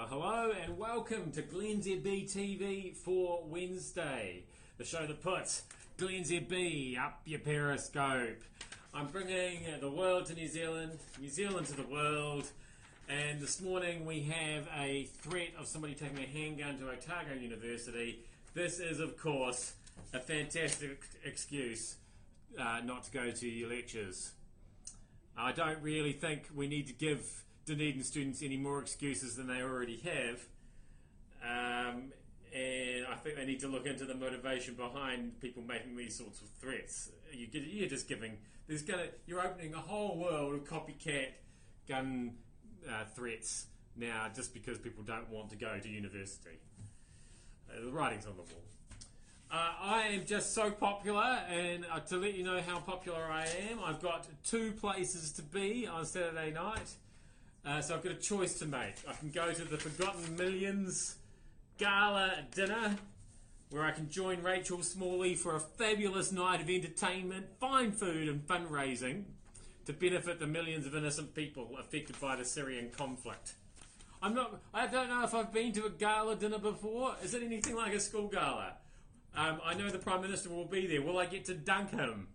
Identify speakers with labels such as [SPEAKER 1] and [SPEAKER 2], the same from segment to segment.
[SPEAKER 1] Hello and welcome to glennzb TV for Wednesday, the show that puts glennzb up your Periscope. I'm bringing the world to New Zealand, New Zealand to the world, and this morning we have a threat of somebody taking a handgun to Otago University. This is, of course, a fantastic excuse not to go to your lectures. I don't really think we need to give Dunedin students any more excuses than they already have, and I think they need to look into the motivation behind people making these sorts of threats. You're just giving, you're opening a whole world of copycat gun threats now just because people don't want to go to university. The writing's on the wall. I am just so popular, and to let you know how popular I am, I've got 2 places to be on Saturday night. So I've got a choice to make. I can go to the Forgotten Millions Gala dinner, where I can join Rachel Smalley for a fabulous night of entertainment, fine food and fundraising to benefit the millions of innocent people affected by the Syrian conflict. I don't know if I've been to a gala dinner before. Is it anything like a school gala? I know the Prime Minister will be there. Will I get to dunk him?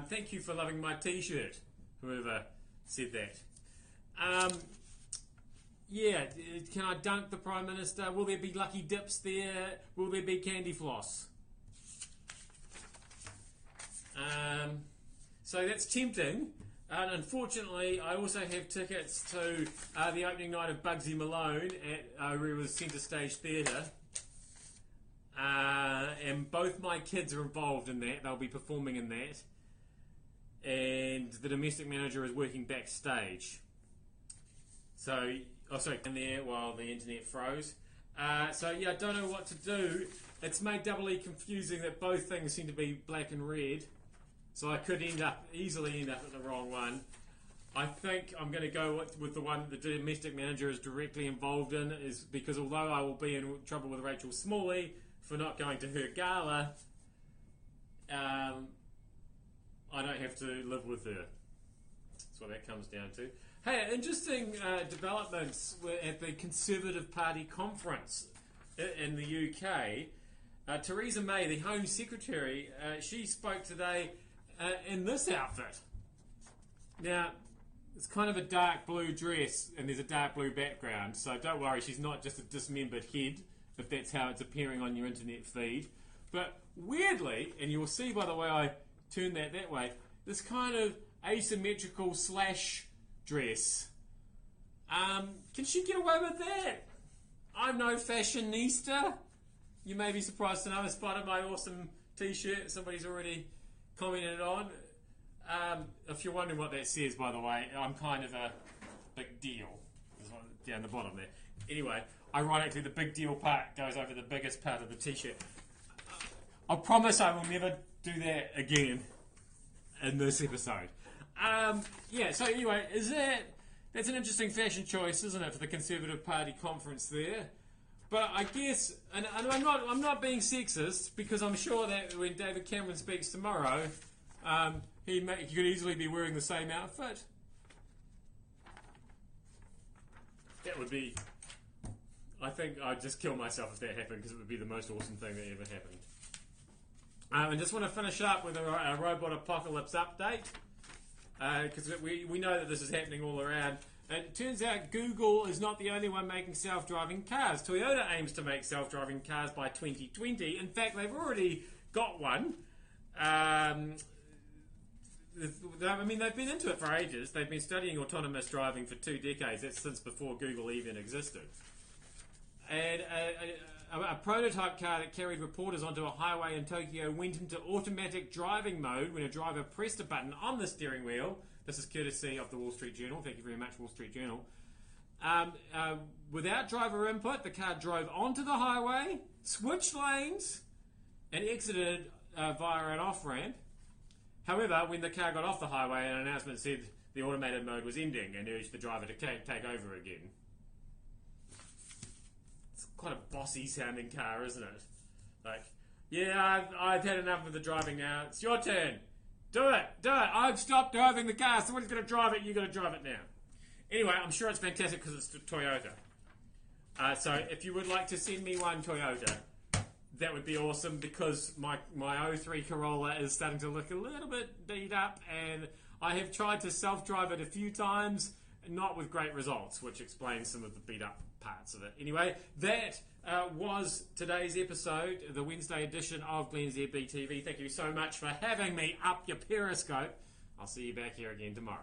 [SPEAKER 1] Thank you for loving my t-shirt, whoever said that. Can I dunk the Prime Minister? Will there be lucky dips there? Will there be candy floss? So that's tempting. And unfortunately, I also have tickets to the opening night of Bugsy Malone at Rewa's Centre Stage Theatre. And both my kids are involved in that. They'll be performing in that. And the domestic manager is working backstage. So, in there while the internet froze. I don't know what to do. It's made doubly confusing that both things seem to be black and red. So I could easily end up at the wrong one. I think I'm going to go with the one that the domestic manager is directly involved in, is because although I will be in trouble with Rachel Smalley for not going to her gala, I don't have to live with her. That's what that comes down to. Hey, interesting developments at the Conservative Party conference in the UK. Theresa May, the Home Secretary, she spoke today in this outfit. Now, it's kind of a dark blue dress and there's a dark blue background, so don't worry, she's not just a dismembered head, if that's how it's appearing on your internet feed. But weirdly, and you'll see by the way I turn that way, this kind of asymmetrical slash dress. Can she get away with that? I'm no fashionista. You may be surprised to know, as part of my awesome t-shirt somebody's already commented on. If you're wondering what that says, by the way, I'm kind of a big deal. Down the bottom there. Anyway, ironically, the big deal part goes over the biggest part of the t-shirt. I promise I will never do that again in this episode. So anyway, that's an interesting fashion choice, isn't it, for the Conservative Party conference there? But I guess, and I'm not being sexist, because I'm sure that when David Cameron speaks tomorrow, he could easily be wearing the same outfit. That would be, I think I'd just kill myself if that happened, because it would be the most awesome thing that ever happened. I just want to finish up with a robot apocalypse update, because we know that this is happening all around. It turns out Google is not the only one making self-driving cars. Toyota aims to make self-driving cars by 2020. In fact, they've already got one. They've been into it for ages. They've been studying autonomous driving for 2 decades. That's since before Google even existed. And a prototype car that carried reporters onto a highway in Tokyo went into automatic driving mode when a driver pressed a button on the steering wheel. This is courtesy of the Wall Street Journal. Thank you very much, Wall Street Journal. Without driver input, the car drove onto the highway, switched lanes, and exited via an off-ramp. However, when the car got off the highway, an announcement said the automated mode was ending and urged the driver to take over again. It's quite a bossy sounding car, isn't it? Like, yeah, I've had enough of the driving now. It's your turn. Do it. I've stopped driving the car. Someone's going to drive it. You've got to drive it now. Anyway, I'm sure it's fantastic because it's Toyota. So if you would like to send me one Toyota, that would be awesome, because my 03 Corolla is starting to look a little bit beat up, and I have tried to self-drive it a few times, not with great results, which explains some of the beat up parts of it. Anyway, that was today's episode, the Wednesday edition of glennzb TV. Thank you so much for having me up your Periscope. I'll see you back here again tomorrow.